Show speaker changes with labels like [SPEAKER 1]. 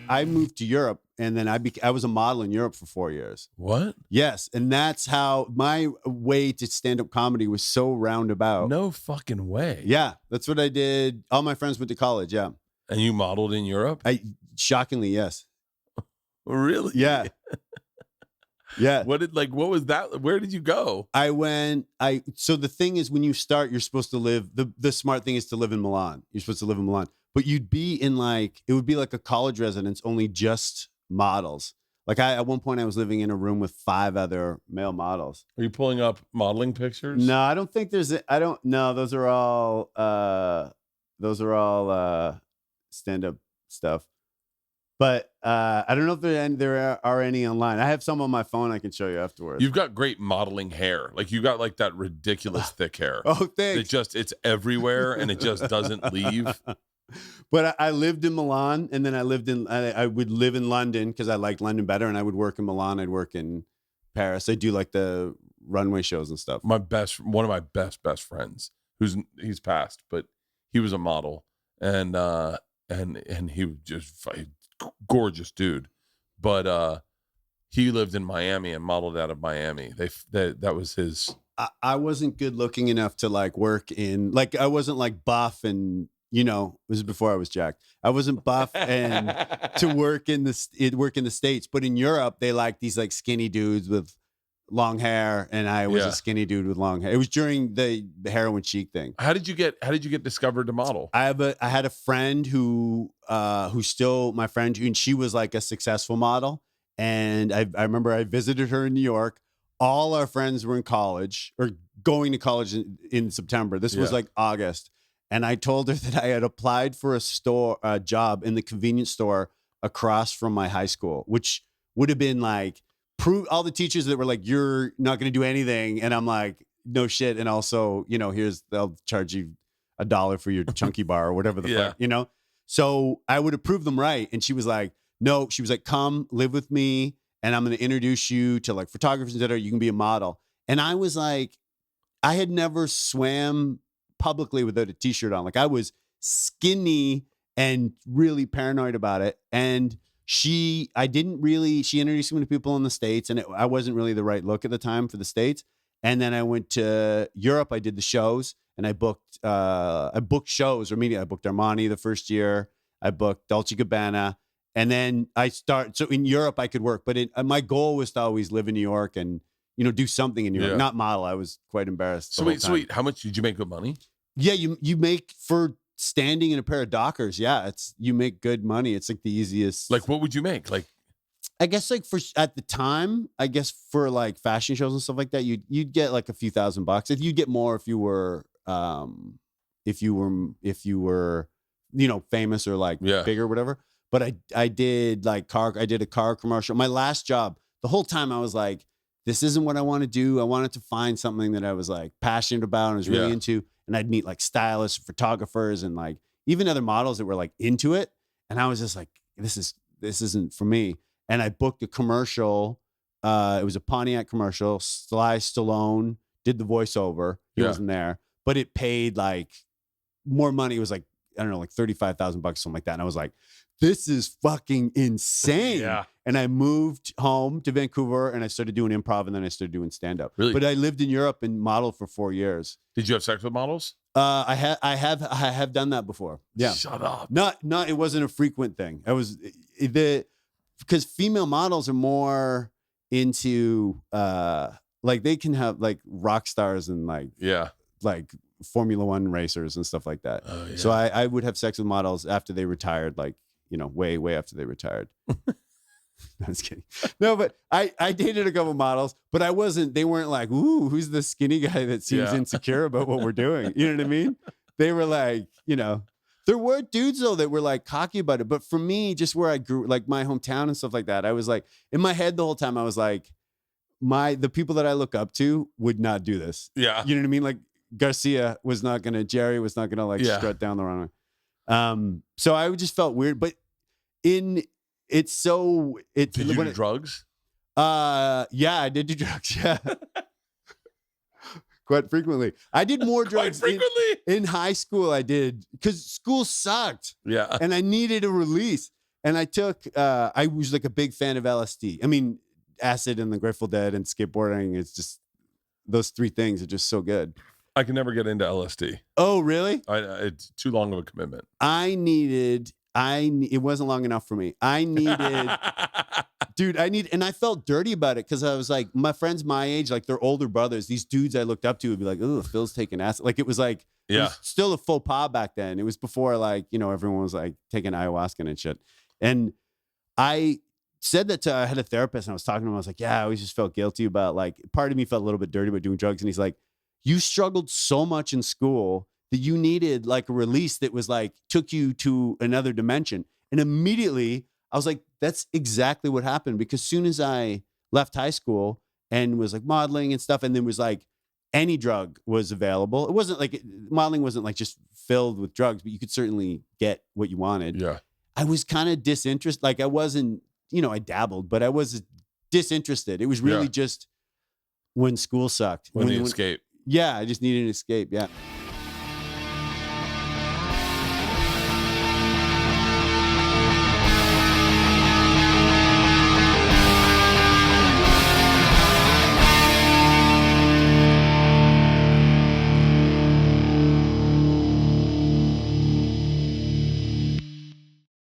[SPEAKER 1] I moved to Europe, and then I was a model in Europe for 4 years.
[SPEAKER 2] What?
[SPEAKER 1] Yes, and that's how my way to stand-up comedy was so roundabout.
[SPEAKER 2] No fucking way.
[SPEAKER 1] Yeah, that's what I did. All my friends went to college. Yeah,
[SPEAKER 2] And you modeled in Europe?
[SPEAKER 1] Shockingly, yes.
[SPEAKER 2] Really?
[SPEAKER 1] Yeah. Yeah.
[SPEAKER 2] What was that? Where did you go?
[SPEAKER 1] So the thing is, when you start, you're supposed to live, the smart thing is to live in Milan. You're supposed to live in Milan, but you'd be in it would be like a college residence, only just models. Like at one point I was living in a room with 5 other male models.
[SPEAKER 2] Are you pulling up modeling pictures?
[SPEAKER 1] No, I don't think no, those are all stand-up stuff. But I don't know if there are any online. I have some on my phone I can show you afterwards.
[SPEAKER 2] You've got great modeling hair. Like you got like that ridiculous thick hair.
[SPEAKER 1] Oh, thanks.
[SPEAKER 2] It's everywhere and it just doesn't leave.
[SPEAKER 1] But I lived in Milan, and then I would live in London because I liked London better, and I would work in Milan. I'd work in Paris. I do like the runway shows and stuff.
[SPEAKER 2] One of my best friends, he's passed, but he was a model, and he was just gorgeous dude, but he lived in Miami and modeled out of Miami. That was his.
[SPEAKER 1] I wasn't good looking enough to work in I wasn't buff and. This is before I was jacked. I wasn't buff and to work in the States, but in Europe they like these skinny dudes with long hair, and I was a skinny dude with long hair. It was during the heroin chic thing.
[SPEAKER 2] How did you get discovered to model?
[SPEAKER 1] I had a friend who's still my friend, and she was a successful model. And I remember I visited her in New York. All our friends were in college or going to college in September. This was August. And I told her that I had applied for a job in the convenience store across from my high school, which would have been prove all the teachers that were you're not going to do anything. And I'm like, no shit. And also, they'll charge you $1 for your chunky bar or whatever the fuck, So I would have proved them right. And she was like, no, she was like, come live with me. And I'm going to introduce you to photographers that you can be a model. And I was I had never swam publicly without a t-shirt on. I was skinny and really paranoid about it. And she introduced me to people in the States, and I wasn't really the right look at the time for the States. And then I went to Europe. I did the shows, and I booked shows or media. I booked Armani the first year. I booked Dolce & Gabbana. And then so in Europe I could work, but my goal was to always live in New York and do something in New York, not model. I was quite embarrassed.
[SPEAKER 2] So wait, how much did you make good money?
[SPEAKER 1] Yeah, you make for standing in a pair of Dockers. Yeah, you make good money. It's the easiest.
[SPEAKER 2] What would you make?
[SPEAKER 1] I guess for at the time, I guess for fashion shows and stuff like that, you'd get a few $1,000. If you'd get more if you were famous or big or whatever. But I did I did a car commercial. My last job, the whole time I was this isn't what I want to do. I wanted to find something that I was passionate about and was really into. And I'd meet stylists, photographers, and even other models that were into it. And I was just this isn't for me. And I booked a commercial. It was a Pontiac commercial. Sly Stallone did the voiceover. He wasn't there, but it paid more money. It was I don't know, $35,000, something like that. And I was this is fucking insane.
[SPEAKER 2] Yeah.
[SPEAKER 1] And I moved home to Vancouver, and I started doing improv, and then I started doing stand-up.
[SPEAKER 2] Really?
[SPEAKER 1] But I lived in Europe and modeled for 4 years.
[SPEAKER 2] Did you have sex with models?
[SPEAKER 1] I have done that before. Yeah.
[SPEAKER 2] Shut up.
[SPEAKER 1] Not it wasn't a frequent thing. Because female models are more into they can have rock stars and Formula One racers and stuff like that.
[SPEAKER 2] Oh, yeah.
[SPEAKER 1] So I would have sex with models after they retired, way after they retired. I was kidding. No, but I dated a couple models, but they weren't ooh, who's the skinny guy that seems insecure about what we're doing? You know what I mean? They were there were dudes though that were cocky about it. But for me, just where I grew, my hometown and stuff like that, I was in my head the whole time, I was the people that I look up to would not do this.
[SPEAKER 2] Yeah.
[SPEAKER 1] You know what I mean? Jerry was not gonna strut down the runway. So I just felt weird, but did you do
[SPEAKER 2] drugs?
[SPEAKER 1] Yeah, I did do drugs. Yeah. Quite frequently. I did more drugs in high school. I did because school sucked.
[SPEAKER 2] Yeah.
[SPEAKER 1] And I needed a release. And I was like a big fan of LSD. I mean, acid and the Grateful Dead and skateboarding. It's just, those three things are just so good.
[SPEAKER 2] I can never get into LSD.
[SPEAKER 1] Oh, really?
[SPEAKER 2] It's too long of a commitment.
[SPEAKER 1] It wasn't long enough for me. And I felt dirty about it because I was like, my friends my age, like they're older brothers, these dudes I looked up to would be like, oh, Phil's taking acid. Like it was like, it was still a faux pas back then. It was before like, everyone was like taking ayahuasca and shit. And I said that I had a therapist and I was talking to him. I was like, yeah, I always just felt guilty about like, part of me felt a little bit dirty about doing drugs. And he's like, you struggled so much in school that you needed like a release that was like, took you to another dimension. And immediately I was like, that's exactly what happened. Because soon as I left high school and was like modeling and stuff, and then was like, any drug was available. It wasn't like, modeling wasn't like just filled with drugs, but you could certainly get what you wanted.
[SPEAKER 2] Yeah.
[SPEAKER 1] I was kind of disinterested. Like I wasn't, I dabbled, but I was disinterested. It was really just when school sucked.
[SPEAKER 2] When the escape.
[SPEAKER 1] Yeah, I just needed an escape. Yeah.